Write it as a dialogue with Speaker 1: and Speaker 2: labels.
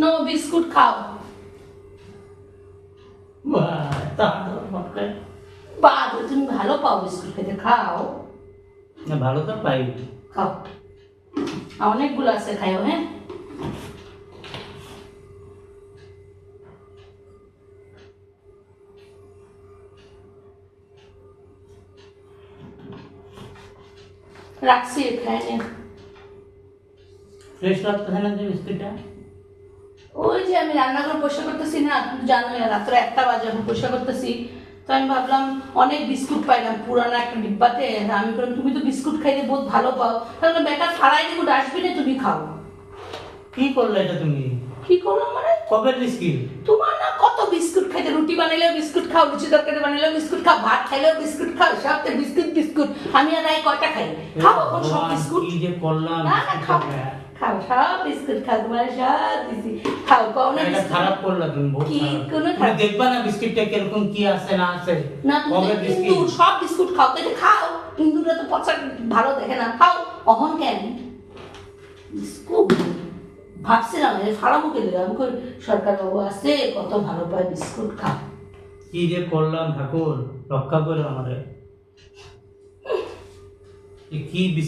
Speaker 1: No biscuit খাও। বাবা তুমি ভালো পাও বিস্কুট খেতে, খাও।
Speaker 2: না ভালো তো পাই।
Speaker 1: খাও, অনেকগুলো আছে, খাইও। হ্যাঁ, রাখছি, খাই নে।
Speaker 2: ফ্রেশ লাগতেছে না যে বিস্কুটটা?
Speaker 1: ওই যে আমি রান্নাঘর পরিষ্কার করতেছি না, তুমি জানোই রাত্রে 1টা বাজে এখন পরিষ্কার করতেছি, তো আমি ভাবলাম অনেক বিস্কুট পাইলাম পুরানো একটা ডিব্বাতে, আমি বললাম তুমি তো বিস্কুট খাইতে বহুত ভালো পাও, তাহলে বেকার ফাড়াই দেবো ডাস্টবিনে, তুমি খাও।
Speaker 2: কি করলে এটা তুমি?
Speaker 1: কি করলাম মানে?
Speaker 2: কবে বিস্কিট?
Speaker 1: তোমার না কত বিস্কুট খাইতে, রুটি বানাইলেও বিস্কুট খাও, লুচি তরকারি বানাইলেও বিস্কুট খাও, ভাত খাইলেও বিস্কুট খাও, সবতে বিস্কুট বিস্কুট। আমি আর এই কয়টা খাই, খাও এখন সব বিস্কুট।
Speaker 2: কি যে করলাম!
Speaker 1: না না খাও, খাও সব বিস্কুট খাও, তোমার সব দিছি, খাও। পাও না
Speaker 2: এটা খারাপ করলা তুমি, বহুত
Speaker 1: কি
Speaker 2: খারাপ।
Speaker 1: কোনো
Speaker 2: তুমি দেখবা না বিস্কিটটা কিরকম কি আছে না আছে?
Speaker 1: না,
Speaker 2: কবে
Speaker 1: তুমি
Speaker 2: বিস্কিট?
Speaker 1: কিন্তু সব বিস্কুট খাও, তাই খাও। হিন্দুরা তো পচা ভালো দেখে না, খাও। অহন কেন বিস্কুট? ভাবছিলাম যে ফাড়াবো কে দিলাম, সরকার বাবু আছে কত ভালো পায় বিস্কুট, খাও।
Speaker 2: কি যে করলাম ঠাকুর, রক্ষা করে আমারে। কি